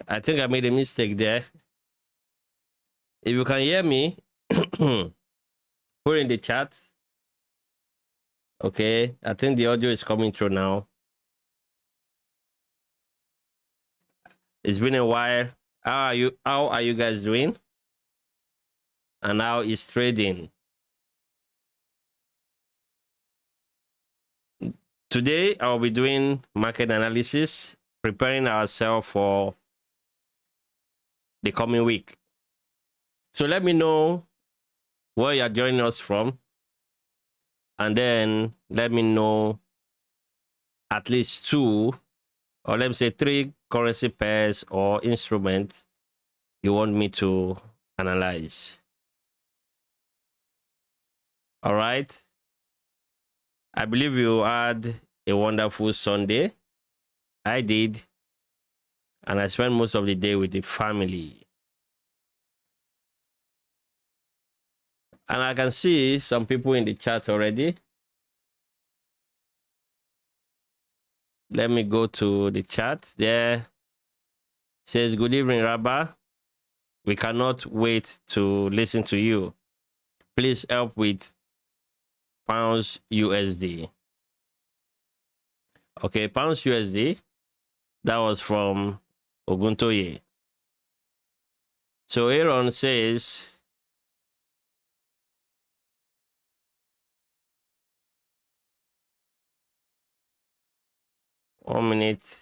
I think I made a mistake there. If you can hear me, put in the chat. Okay, I think the audio is coming through now. It's been a while. How are you guys doing? And how is trading? Today, I'll be doing market analysis, preparing ourselves for the coming week. So let me know where you're joining us from. And then let me know at least 2, or let me say 3 currency pairs or instruments you want me to analyze. All right. I believe you had a wonderful Sunday. I did. And I spent most of the day with the family. And I can see some people in the chat already. Let me go to the chat. There it says, good evening, Raba. We cannot wait to listen to you. Please help with pounds USD. Okay, pounds USD. That was from Oguntoye. So Aaron says, one minute.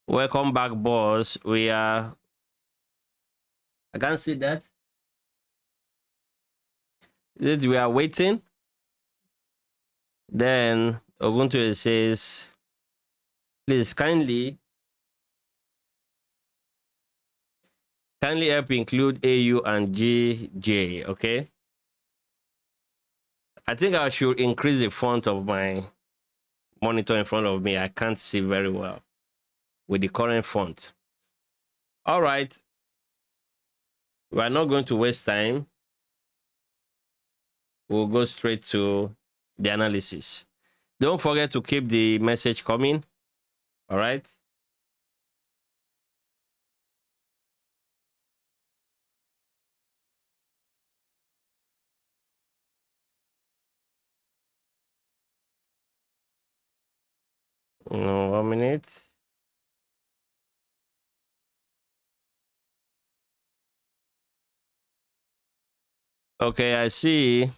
Welcome back, boss. We are... I can't see that. We are waiting. Then Oguntoye says, please kindly help include AU and GJ, okay? I think I should increase the font of my monitor in front of me. I can't see very well with the current font. All right. We are not going to waste time. We'll go straight to the analysis. Don't forget to keep the message coming. All right. No, 1 minute. Okay, I see.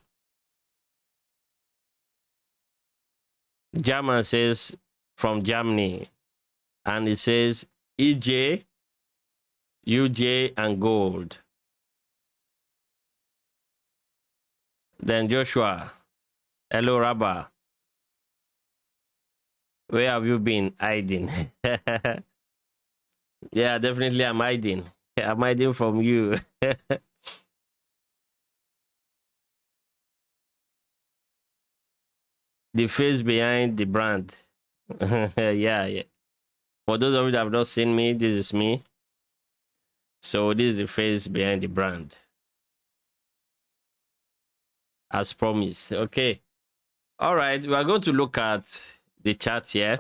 German says from Germany, and it says EJ, UJ, and gold. Then Joshua, hello, Raba. Where have you been hiding? Yeah, definitely I'm hiding. I'm hiding from you. The face behind the brand. Yeah. For those of you that have not seen me, this is me. So this is the face behind the brand. As promised. Okay. All right. We are going to look at the chart here.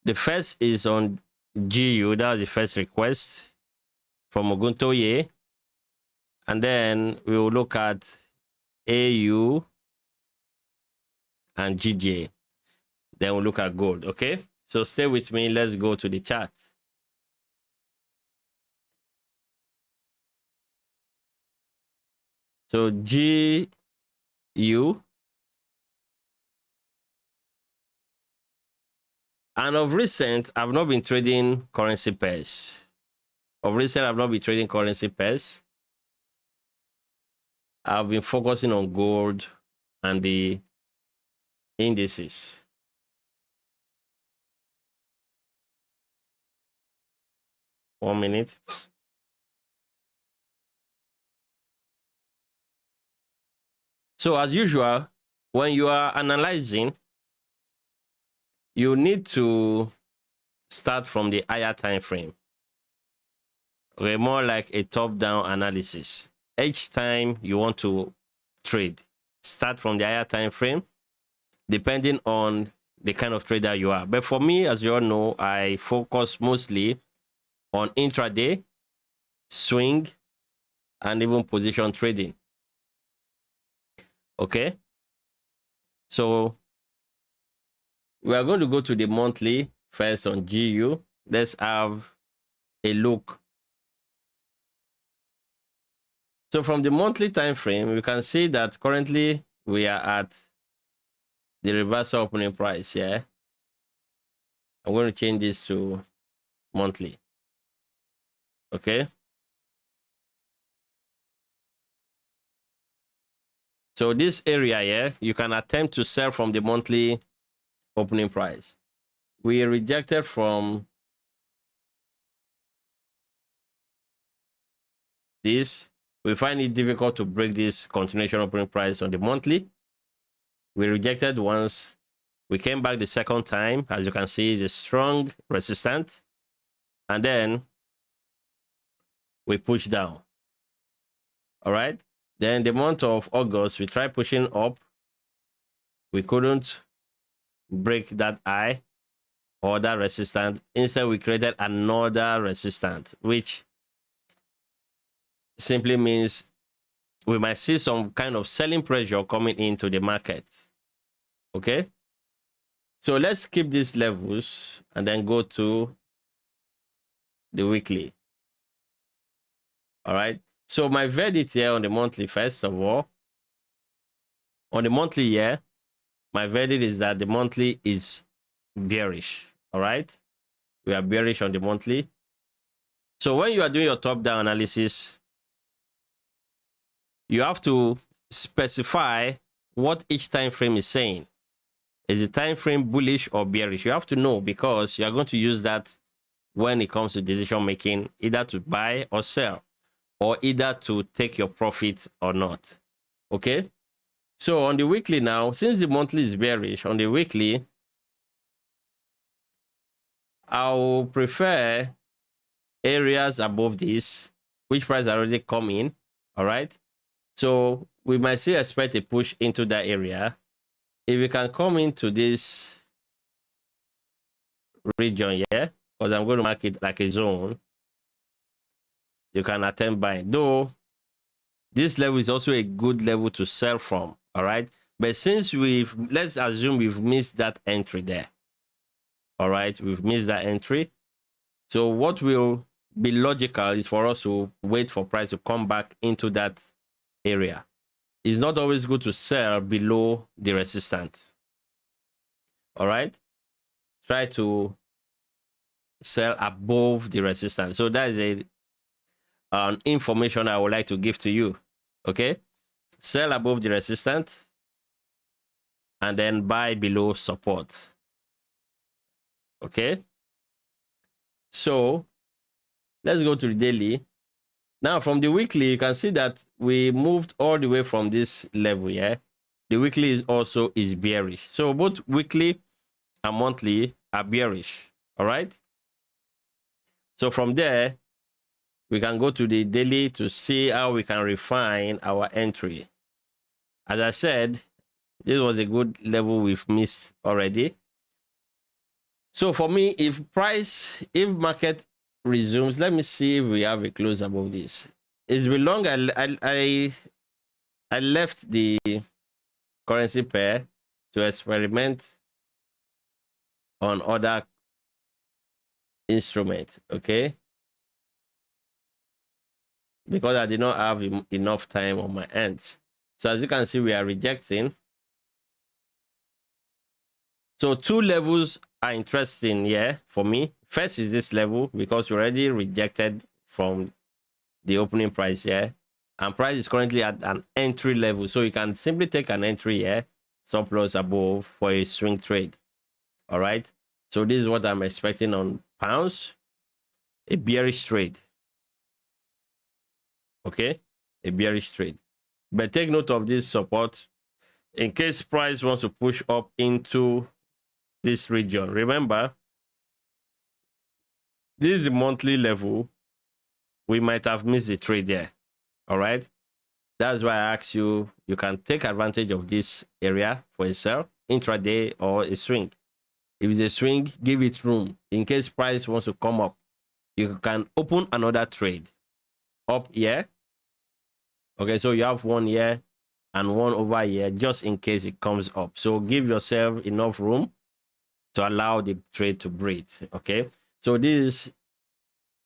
The first is on GU. That was the first request from Oguntoye. And then we will look at AU and GJ. Then we'll look at gold. Okay. So stay with me. Let's go to the chart. So GU. And of recent, I've not been trading currency pairs. Of recent, I've not been trading currency pairs. I've been focusing on gold and the indices. One minute. So as usual, when you are analyzing, you need to start from the higher time frame. Okay, more like a top-down analysis. Each time you want to trade, start from the higher time frame, depending on the kind of trader you are. But for me, as you all know, I focus mostly on intraday, swing, and even position trading. Okay, so we are going to go to the monthly first on GU. Let's have a look. So from the monthly time frame, we can see that currently we are at the reversal opening price here. I'm going to change this to monthly. Okay. So this area here, you can attempt to sell from the monthly opening price. We rejected from this. We find it difficult to break this continuation opening price on the monthly. We rejected once. We came back the second time. As you can see, it's a strong resistance. And then we push down. All right. Then the month of August, we tried pushing up. We couldn't break that high or that resistance. Instead, we created another resistance, which simply means we might see some kind of selling pressure coming into the market. Okay. So let's keep these levels and then go to the weekly. All right. So my verdict here on the monthly, first of all, on the monthly here, my verdict is that the monthly is bearish. All right. We are bearish on the monthly. So when you are doing your top-down analysis, you have to specify what each time frame is saying. Is the time frame bullish or bearish? You have to know, because you are going to use that when it comes to decision making, either to buy or sell, or either to take your profit or not. Okay. So on the weekly now, since the monthly is bearish, on the weekly, I'll prefer areas above this, which price already come in. All right. So we might still expect a push into that area. If we can come into this region here, because I'm going to mark it like a zone, you can attempt buying. Though this level is also a good level to sell from. All right. But since let's assume we've missed that entry there. All right. We've missed that entry. So what will be logical is for us to wait for price to come back into that area. It's not always good to sell below the resistance. All right. Try to sell above the resistance. So that is an information I would like to give to you. Okay. Sell above the resistance and then buy below support. Okay. So let's go to the daily. Now from the weekly, you can see that we moved all the way from this level here. The weekly is bearish. So both weekly and monthly are bearish. All right. So from there, we can go to the daily to see how we can refine our entry. As I said, this was a good level we've missed already. So for me, if market resumes, let me see if we have a close above this. It's been long. I left the currency pair to experiment on other instruments. Okay. Because I did not have enough time on my ends. So as you can see, we are rejecting. So two levels are interesting here for me. First is this level, because we already rejected from the opening price here. And price is currently at an entry level. So you can simply take an entry here, stop loss above for a swing trade. All right. So this is what I'm expecting on pounds. A bearish trade. Okay. A bearish trade. But take note of this support in case price wants to push up into this region. Remember, this is the monthly level. we might have missed the trade there. All right. That's why I asked you, you can take advantage of this area for a sell, intraday or a swing. If it's a swing, give it room. In case price wants to come up, you can open another trade up here. Okay, so you have one here and one over here just in case it comes up. So give yourself enough room to allow the trade to breathe. Okay, so this is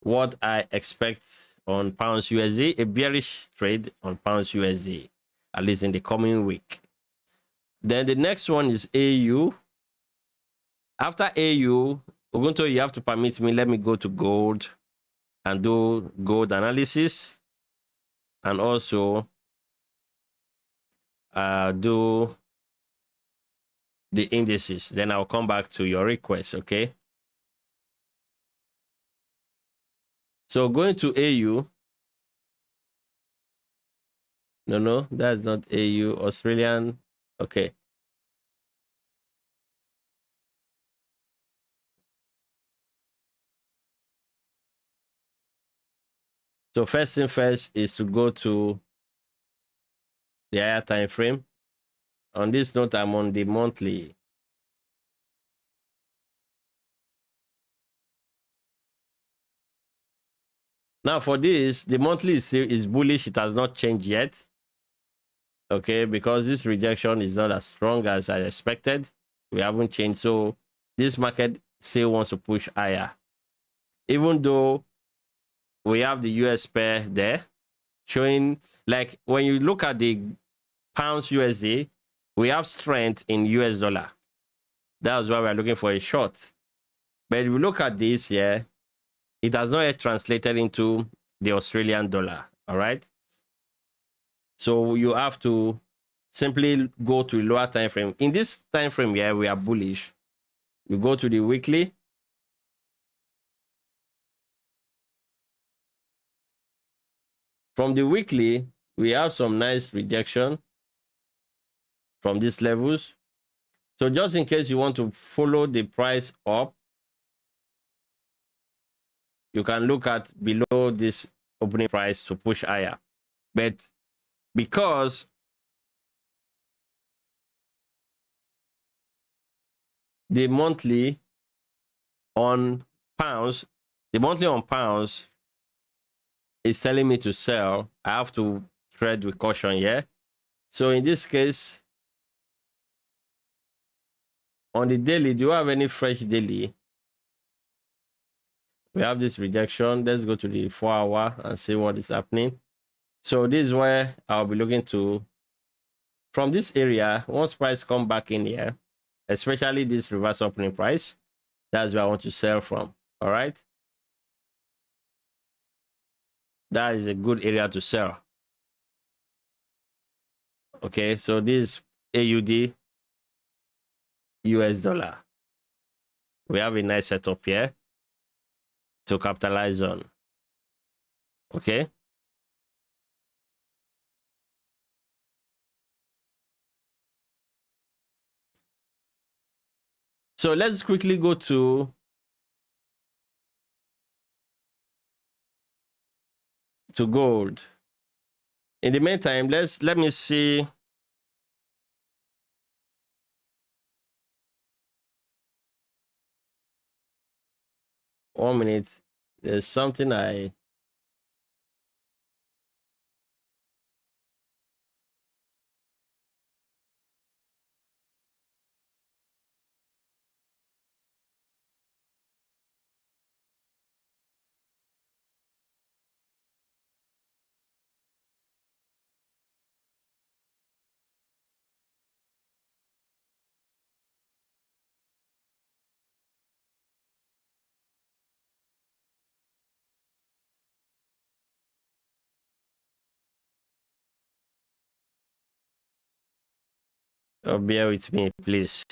what I expect on pounds USD, a bearish trade on pounds USD, at least in the coming week. Then the next one is AU. After AU, Ubuntu, you have to permit me. Let me go to gold and do gold analysis, and also do the indices. Then I'll come back to your request. Okay. So going to AU. No, that's not AU. Australian. Okay. So first thing first is to go to the higher time frame. On this note, I'm on the monthly. Now for this, the monthly is bullish. It has not changed yet. Okay, because this rejection is not as strong as I expected. We haven't changed. So this market still wants to push higher. Even though we have the US pair there showing, like when you look at the pounds USD, we have strength in US dollar. That's why we're looking for a short. But if you look at this here, it has not yet translated into the Australian dollar. All right. So you have to simply go to a lower time frame. In this time frame here, we are bullish. You go to the weekly. From the weekly, we have some nice rejection from these levels. So just in case you want to follow the price up, you can look at below this opening price to push higher. But because the monthly on pounds is telling me to sell, I have to trade with caution here. So in this case, on the daily, do you have any fresh daily? We have this rejection. Let's go to the 4-hour and see what is happening. So this is where I'll be looking to, from this area, once price come back in here, especially this reverse opening price, that's where I want to sell from. All right. That is a good area to sell. Okay, so this AUD US dollar. We have a nice setup here to capitalize on. Okay. So let's quickly go to gold. In the meantime, let me see. One minute. There's something bear with me, please.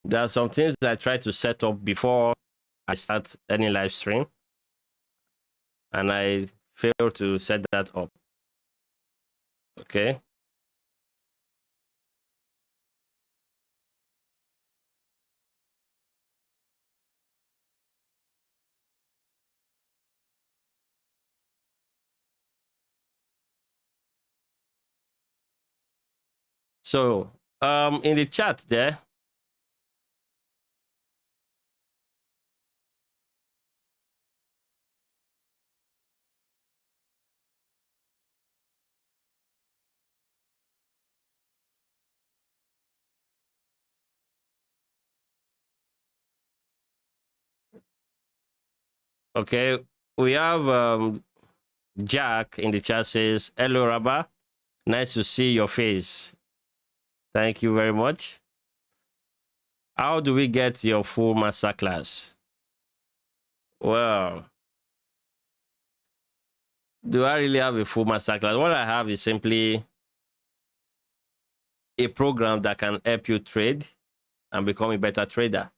There are some things I try to set up before I start any live stream, and I fail to set that up. Okay. So in the chart there, okay, we have Jack in the chat says, hello, Raba. Nice to see your face. Thank you very much. How do we get your full masterclass? Well, do I really have a full masterclass? What I have is simply a program that can help you trade and become a better trader.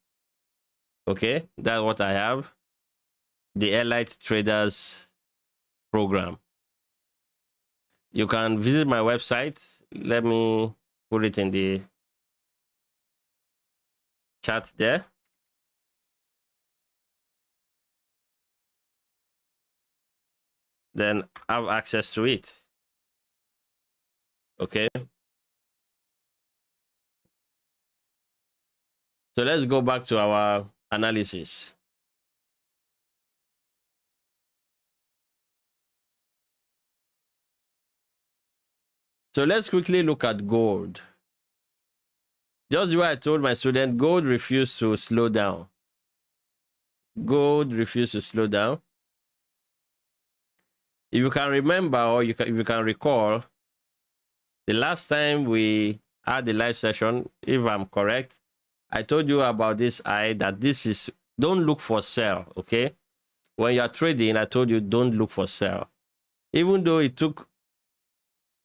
Okay, that's what I have. The Elite Traders program. You can visit my website. Let me put it in the chat there. Then have access to it. Okay. So let's go back to our analysis. So let's quickly look at gold. Just the way I told my student, gold refused to slow down. Gold refused to slow down. If you can remember, or if you can recall, the last time we had the live session, if I'm correct, I told you about this eye, that this is, don't look for sell, okay? When you're trading, I told you don't look for sell. Even though it took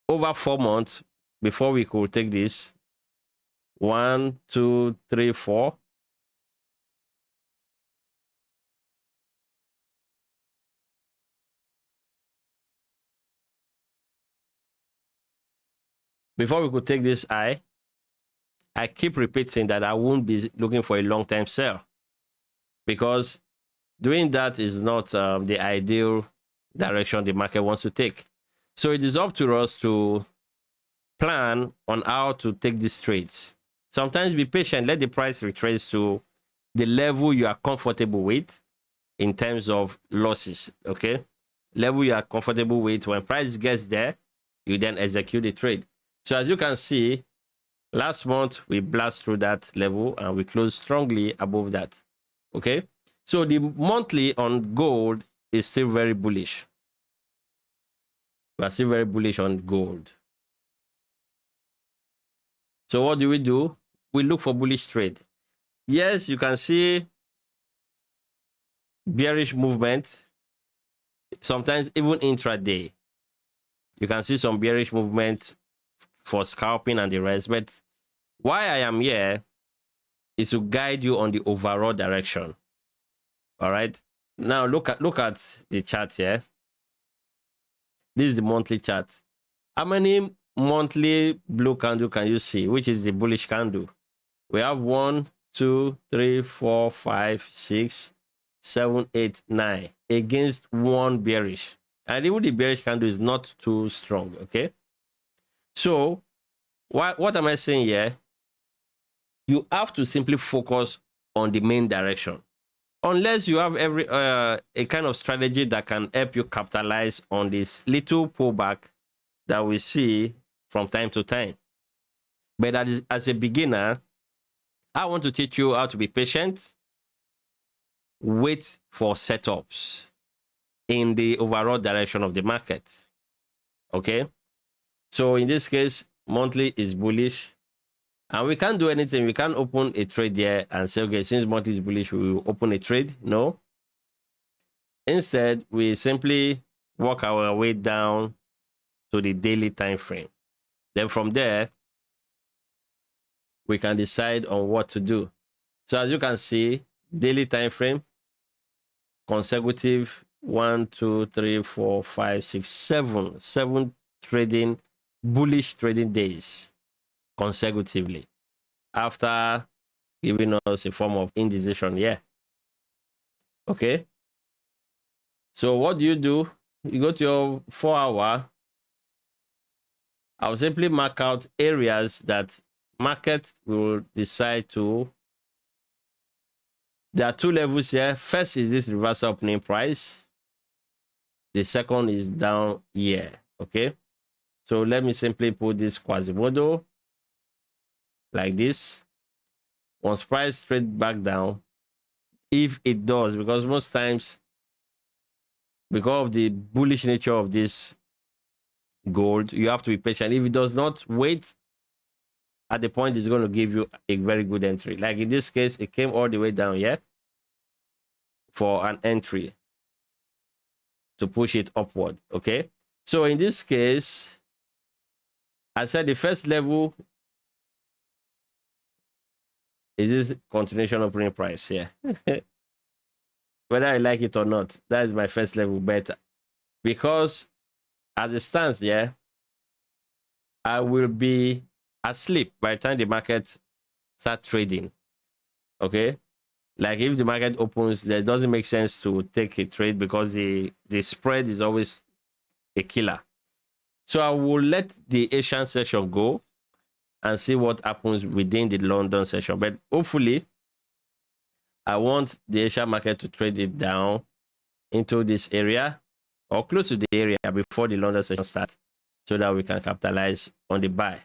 over 4 months before we could take this, 1, 2, 3, 4. Before we could take this eye, I keep repeating that I won't be looking for a long-term sell, because doing that is not the ideal direction the market wants to take. So it is up to us to plan on how to take these trades. Sometimes be patient, let the price retrace to the level you are comfortable with in terms of losses, okay? Level you are comfortable with. When price gets there, you then execute the trade. So as you can see, last month we blast through that level and we closed strongly above that, okay? So the monthly on gold is still very bullish. We are still very bullish on gold. So what do? We look for bullish trade. Yes, you can see bearish movement, sometimes even intraday. You can see some bearish movement for scalping and the rest. But why I am here is to guide you on the overall direction. All right. Now look at the chart here. This is the monthly chart. How many monthly blue candle can you see? Which is the bullish candle? We have 1, 2, 3, 4, 5, 6, 7, 8, 9 against one bearish. And even the bearish candle is not too strong, okay? So what am I saying here? You have to simply focus on the main direction. Unless you have a kind of strategy that can help you capitalize on this little pullback that we see from time to time. But as a beginner, I want to teach you how to be patient, wait for setups in the overall direction of the market. Okay? So in this case, monthly is bullish. And we can't do anything. We can't open a trade here and say, okay, since monthly is bullish, we will open a trade. No. Instead, we simply work our way down to the daily time frame. Then from there, we can decide on what to do. So as you can see, daily time frame, consecutive 1, 2, 3, 4, 5, 6, 7 trading, bullish trading days consecutively after giving us a form of indecision here. Okay. So what do? You go to your 4-hour I'll simply mark out areas that market will decide to. There are two levels here. First is this reversal opening price. The second is down here. Okay. So let me simply put this Quasimodo like this. Once price trade back down, if it does, because most times, because of the bullish nature of this gold, you have to be patient. If it does not, wait at the point it's going to give you a very good entry. Like in this case, it came all the way down here for an entry to push it upward. Okay. So in this case, I said the first level is this continuation opening price here. Whether I like it or not, that is my first level bet. Because as it stands here, I will be asleep by the time the market start trading. Okay. Like if the market opens, it doesn't make sense to take a trade because the spread is always a killer. So I will let the Asian session go and see what happens within the London session. But hopefully, I want the Asian market to trade it down into this area or close to the area before the London session starts so that we can capitalize on the buy.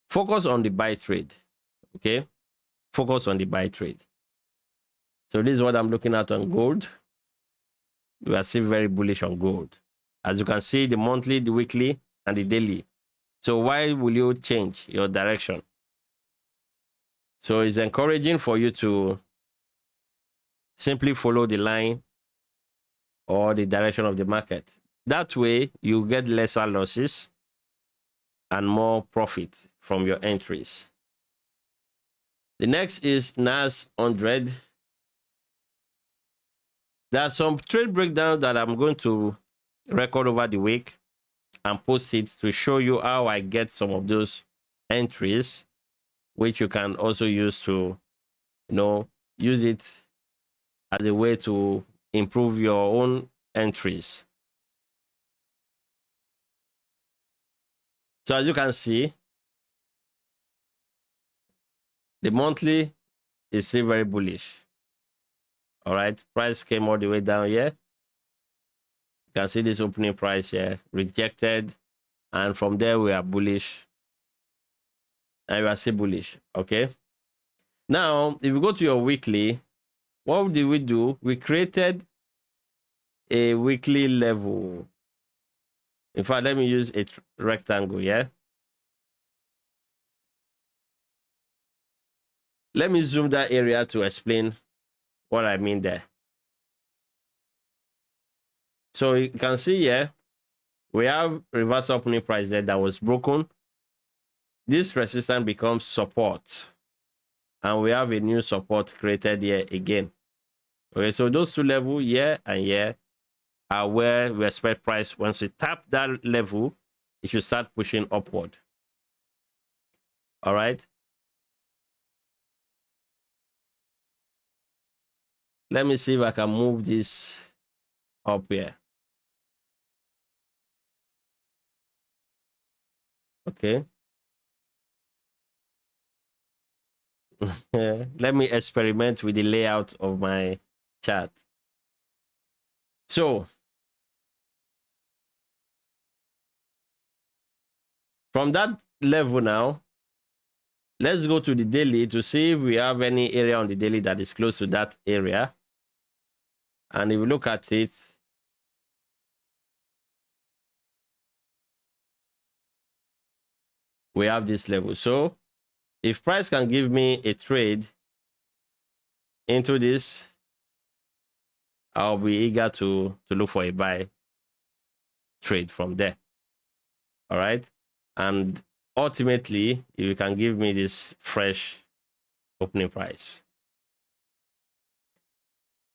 Focus on the buy trade. Okay? Focus on the buy trade. So this is what I'm looking at on gold. We are still very bullish on gold. As you can see, the monthly, the weekly, and the daily. So why will you change your direction? So it's encouraging for you to simply follow the line or the direction of the market. That way, you get lesser losses and more profit from your entries. The next is NAS 100. There are some trade breakdowns that I'm going to record over the week and post it to show you how I get some of those entries, which you can also use to, use it as a way to improve your own entries. So as you can see, the monthly is still very bullish. All right, price came all the way down here. You can see this opening price here, rejected. And from there, we are bullish. And we are still bullish, okay? Now, if you go to your weekly, what did we do? We created a weekly level. In fact, let me use a rectangle, yeah? Let me zoom that area to explain what I mean there. So you can see here, we have reverse opening price there that was broken. This resistance becomes support. And we have a new support created here again. Okay, so those two levels here and here are where we expect price. Once we tap that level, it should start pushing upward. All right. Let me see if I can move this up here. Okay. Let me experiment with the layout of my chart. So from that level now, let's go to the daily to see if we have any area on the daily that is close to that area. And if we look at it, we have this level. So if price can give me a trade into this, I'll be eager to look for a buy trade from there. All right. And ultimately, if you can give me this fresh opening price,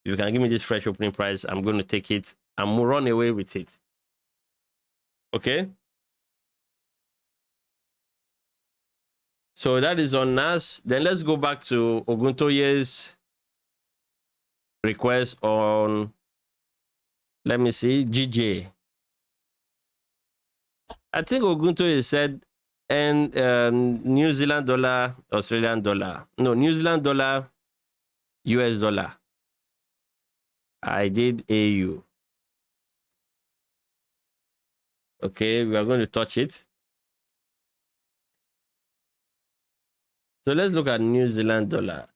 if you can give me this fresh opening price, I'm going to take it and run away with it. Okay. So that is on NAS. Then let's go back to Oguntoye's request on, let me see, GJ. I think Ogunto is said, and New Zealand dollar, Australian dollar. No, New Zealand dollar, US dollar. I did AU. Okay, we are going to touch it. So let's look at New Zealand dollar.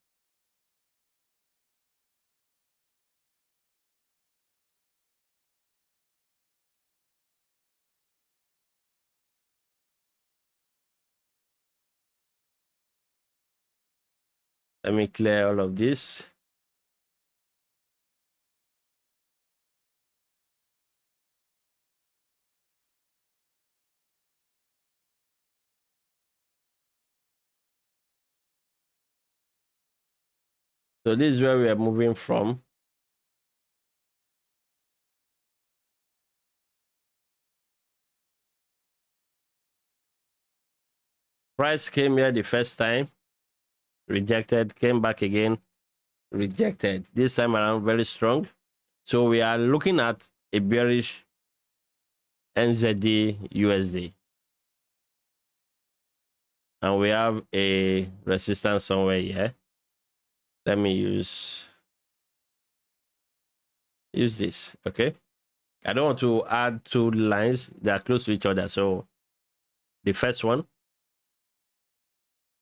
Let me clear all of this. So this is where we are moving from. Price came here the first time, rejected, came back again, rejected. This time around, very strong. So we are looking at a bearish NZD USD. And we have a resistance somewhere here. Let me use this, okay? I don't want to add two lines. They are close to each other. So the first one.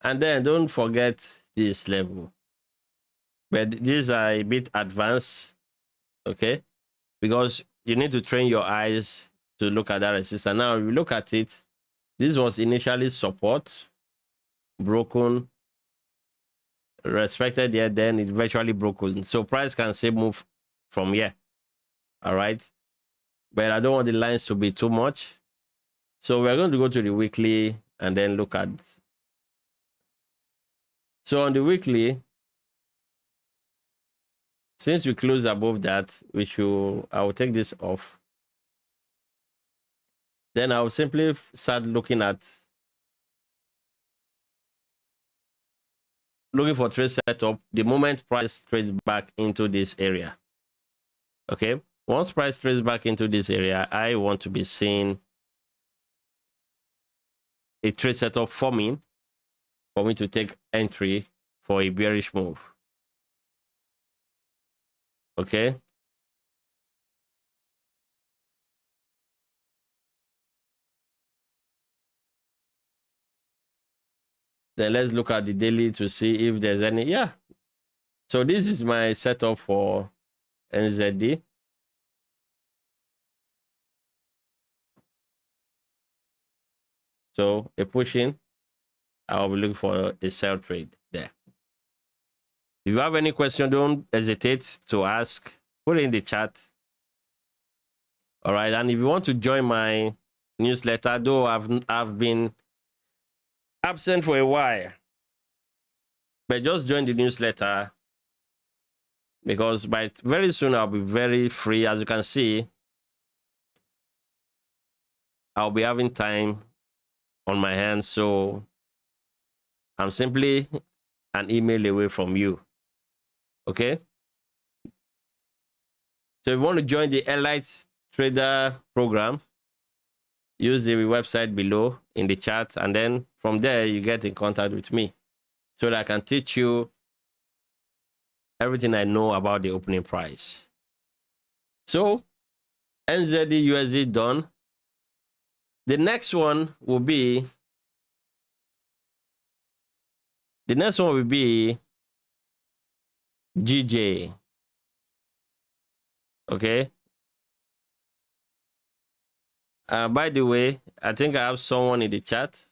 And then don't forget this level. But these are a bit advanced, okay? Because you need to train your eyes to look at that resistance. Now, if you look at it, this was initially support, broken, respected here, then it virtually broken. So price can say move from here, all right? But I don't want the lines to be too much. So we're going to go to the weekly and then look at. So on the weekly, since we close above that, I will take this off. Then I'll simply start looking for trade setup the moment price trades back into this area. Okay, once price trades back into this area, I want to be seeing a trade setup forming for me to take entry for a bearish move. Okay. Then let's look at the daily to see if there's any. Yeah. So this is my setup for NZD. So a push in, I'll be looking for a sell trade there. If you have any question, don't hesitate to ask. Put it in the chat. All right. And if you want to join my newsletter, though I've been absent for a while, but just join the newsletter because very soon I'll be very free. As you can see, I'll be having time on my hands. So I'm simply an email away from you. Okay. So if you want to join the Elite Trader program, use the website below in the chat, and then from there you get in contact with me so that I can teach you everything I know about the opening price. So NZD USD done. The next one will be GJ. Okay. By the way, I think I have someone in the chat.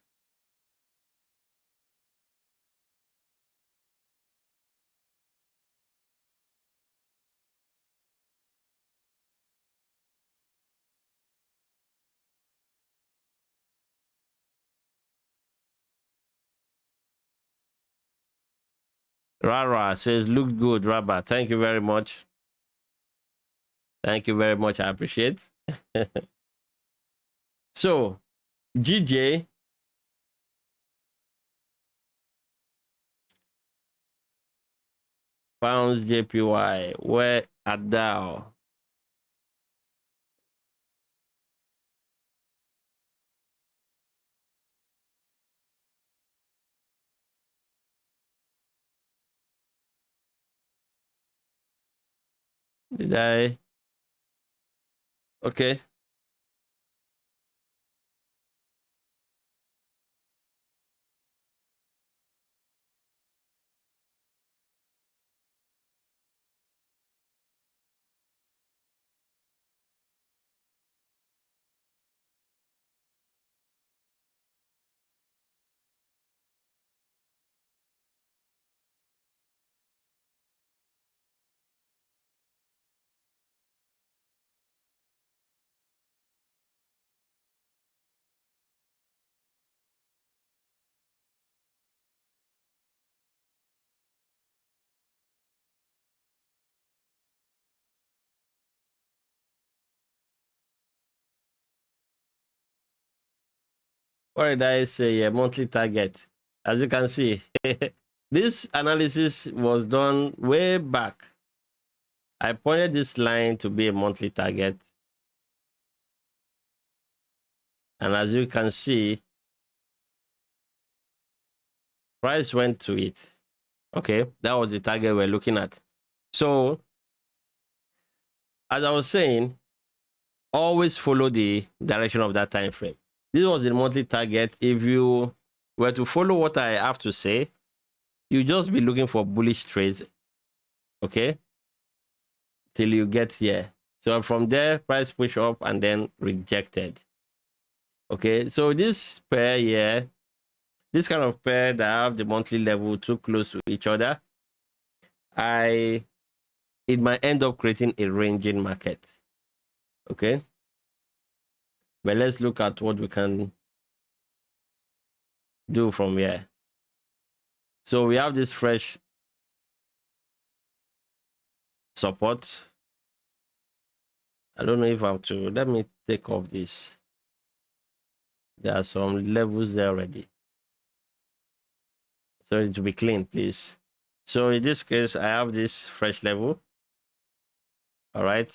Rara says, look good, Raba. Thank you very much. Thank you very much. I appreciate. So, GJ. Pounds JPY. Where at Dow? Did I? Okay. What did I say? A monthly target. As you can see, this analysis was done way back. I pointed this line to be a monthly target. And as you can see, price went to it. Okay, that was the target we're looking at. So, as I was saying, always follow the direction of that time frame. This was the monthly target. If you were to follow what I have to say, you just be looking for bullish trades, okay, till you get here. So from there, price push up and then rejected. Okay, so this pair here, this kind of pair that have the monthly level too close to each other, it might end up creating a ranging market. Okay, but let's look at what we can do from here. So we have this fresh support. I don't know if I have to, let me take off this. There are some levels there already. So it will be clean, please. So in this case, I have this fresh level. All right.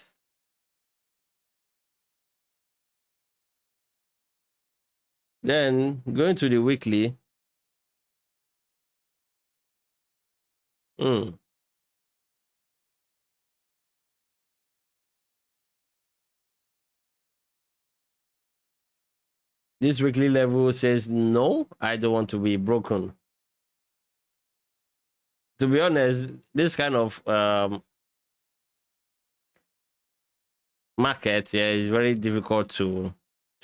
Then going to the weekly. This weekly level says, no, I don't want to be broken. To be honest, this kind of market is very difficult to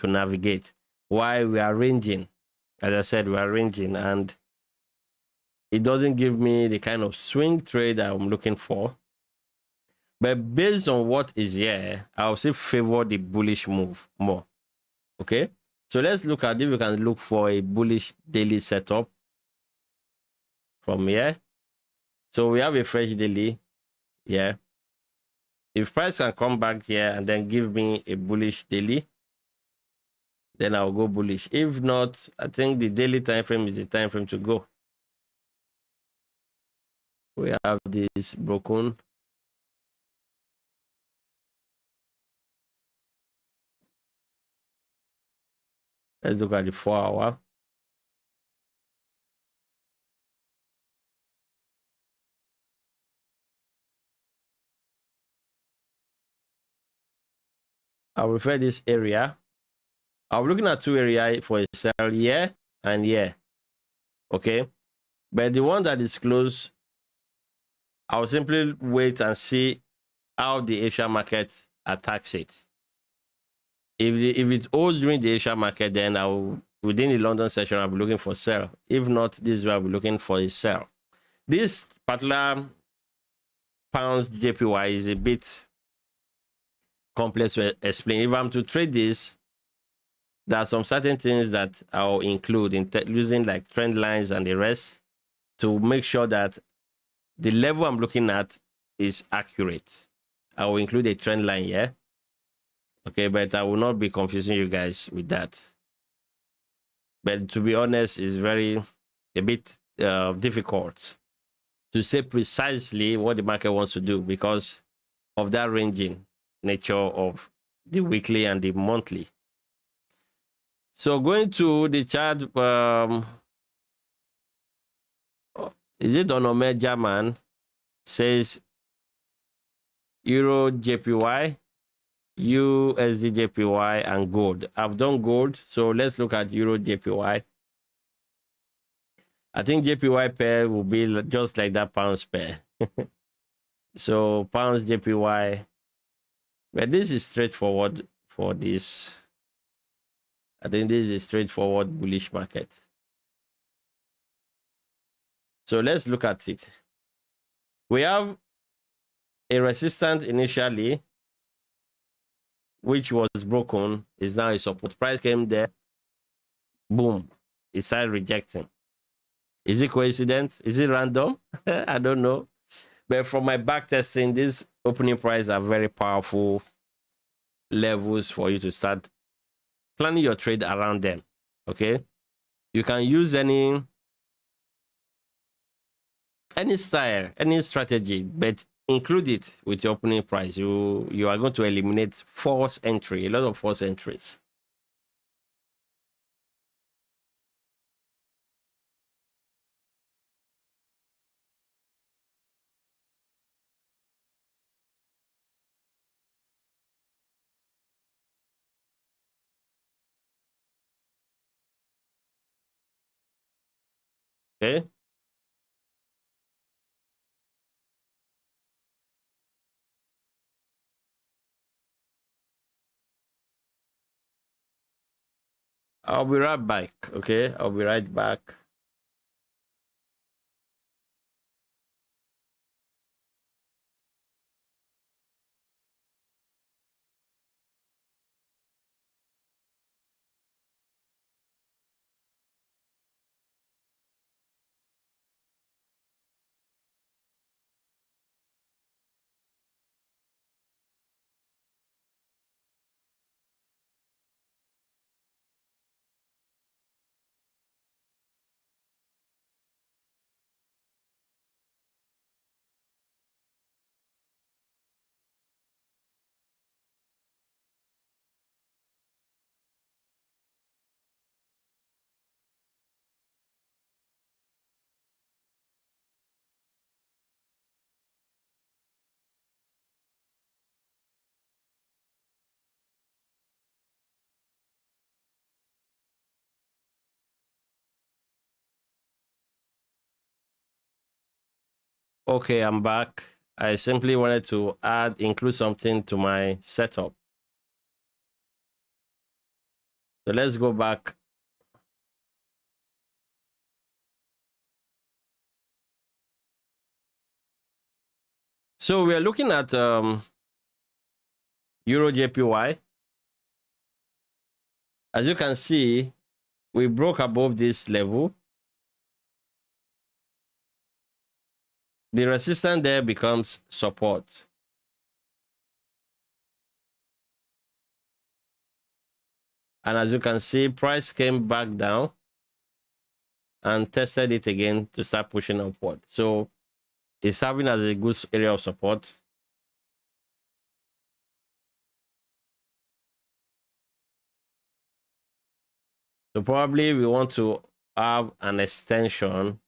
navigate. Why? We are ranging. As I said, we are ranging, and it doesn't give me the kind of swing trade that I'm looking for. But based on what is here, I'll still favor the bullish move more. Okay, so let's look at if we can look for a bullish daily setup from here. So we have a fresh daily here. If price can come back here and then give me a bullish daily, then I'll go bullish. If not, I think the daily time frame is the time frame to go. We have this broken. Let's look at the 4 hour. I'll refer this area. I'm looking at two areas for a sell here and here. Okay. But the one that is close, I'll simply wait and see how the Asia market attacks it. If it holds during the Asia market, then within the London session, I'll be looking for sell. If not, this is where I'll be looking for a sell. This particular pounds JPY is a bit complex to explain. If I'm to trade this, there are some certain things that I'll include in using like trend lines and the rest to make sure that the level I'm looking at is accurate. I will include a trend line here. Okay, but I will not be confusing you guys with that. But to be honest, it's a bit difficult to say precisely what the market wants to do because of that ranging nature of the weekly and the monthly. So going to the chart, is it on Omega Man? Says Euro JPY, USD JPY, and gold. I've done gold, so let's look at Euro JPY. I think JPY pair will be just like that pounds pair. So pounds JPY, but this is straightforward for this. I think this is a straightforward bullish market. So let's look at it. We have a resistance initially, which was broken, is now a support. Price came there, boom, it started rejecting. Is it coincidence? Is it random? I don't know. But from my back testing, these opening price are very powerful levels for you to start planning your trade around them. Okay, you can use any style, any strategy, but include it with your opening price. You are going to eliminate false entry, a lot of false entries. Okay. I'll be right back. Okay, I'll be right back. Okay, I'm back. I simply wanted to include something to my setup. So let's go back. So we are looking at Euro JPY. As you can see, we broke above this level. The resistance there becomes support. And as you can see, price came back down and tested it again to start pushing upward. So it's serving as a good area of support. So probably we want to have an extension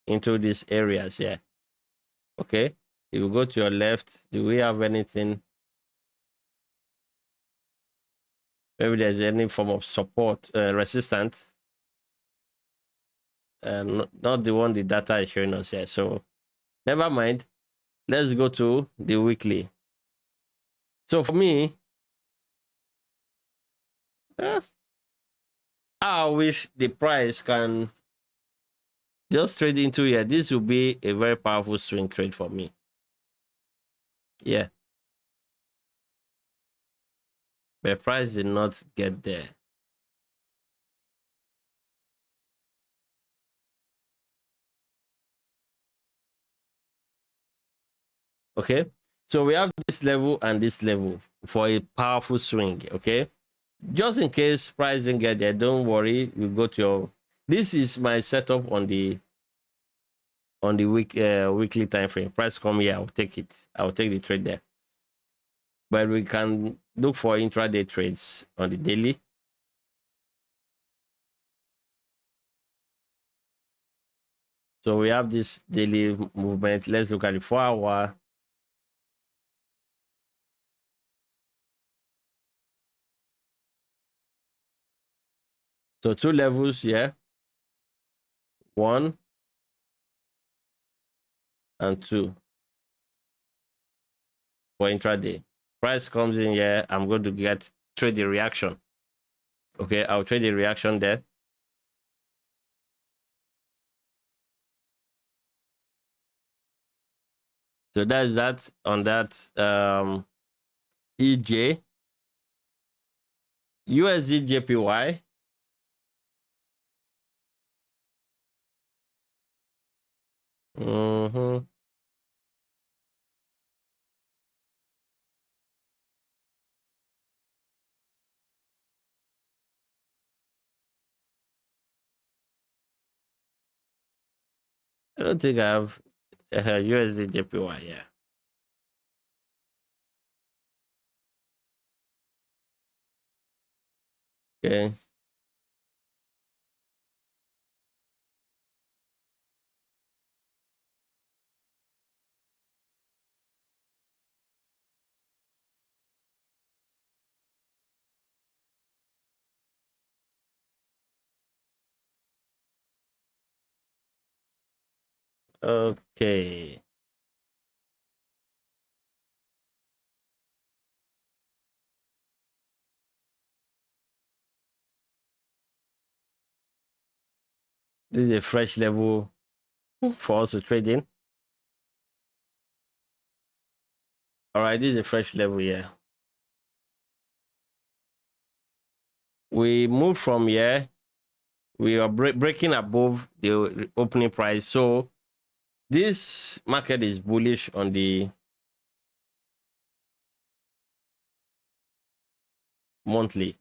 into these areas here. Okay, if you go to your left, do we have anything? Maybe there's any form of support, resistance. Not the one the data is showing us here. So never mind. Let's go to the weekly. So for me, I wish the price can just trade into here. This will be a very powerful swing trade for me. Yeah. But price did not get there. Okay. So we have this level and this level for a powerful swing. Okay. Just in case price didn't get there, don't worry. You go to your. This is my setup on the weekly time frame. Price come here, I'll take it. I'll take the trade there. But we can look for intraday trades on the daily. So we have this daily movement. Let's look at the 4 hour. So 2 levels here, 1 and 2 for intraday. Price comes in here, I'm going to trade the reaction. Okay, I'll trade the reaction there. So that's that on that EJ. USD JPY. I don't think I have USD JPY, yeah. Okay. Okay. This is a fresh level for us to trade in. All right, this is a fresh level here. We move from here. We are breaking above the opening price. So this market is bullish on the monthly.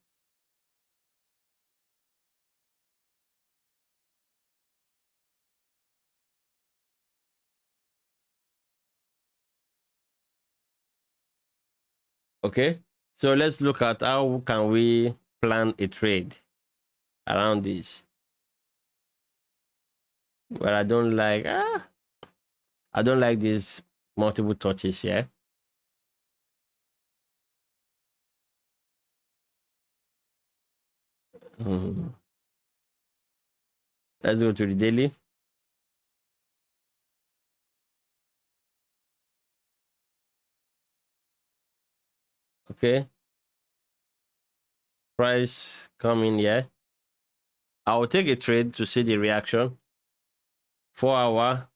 Okay, so let's look at how can we plan a trade around this. But I don't like these multiple touches here. Let's go to the daily. Okay, price coming here. I'll take a trade to see the reaction. 4 hour.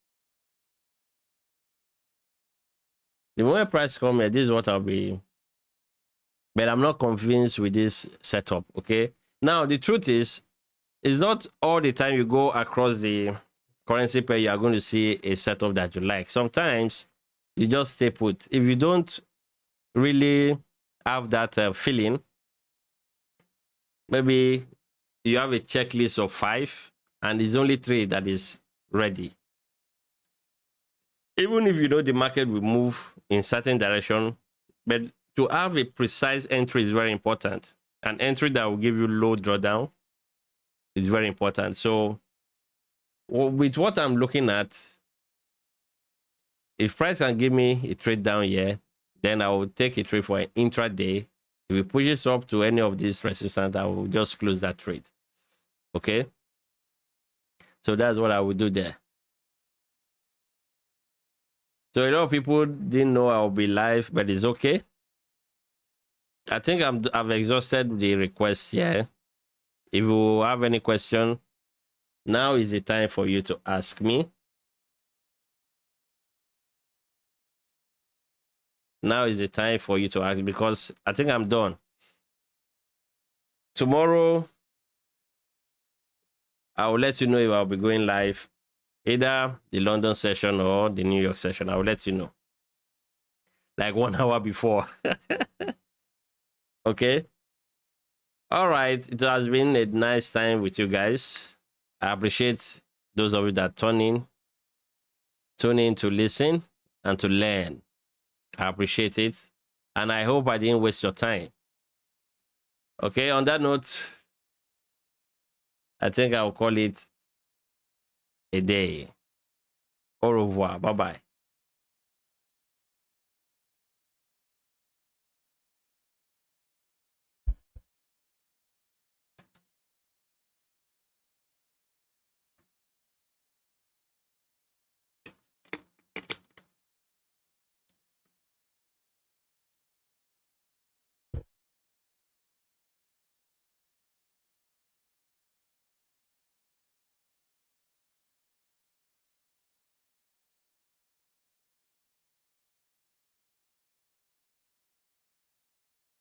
The moment price come here, this is what I'll be. But I'm not convinced with this setup. Okay. Now the truth is, it's not all the time you go across the currency pair you are going to see a setup that you like. Sometimes you just stay put. If you don't really have that feeling, maybe you have a checklist of 5 and there's only 3 that is ready. Even if you know the market will move in certain direction, but to have a precise entry is very important. An entry that will give you low drawdown is very important. So with what I'm looking at, if price can give me a trade down here, then I will take a trade for an intraday. If it pushes up to any of these resistance, I will just close that trade. Okay. So that's what I will do there. So a lot of people didn't know I'll be live, but it's okay. I think I've exhausted the request here. If you have any question, now is the time for you to ask me. Now is the time for you to ask, because I think I'm done. Tomorrow, I will let you know if I'll be going live, either the London session or the New York session. I will let you know, like 1 hour before. Okay. All right. It has been a nice time with you guys. I appreciate those of you that tune in to listen and to learn. I appreciate it. And I hope I didn't waste your time. Okay. On that note, I think I'll call it a day. Au revoir. Bye-bye.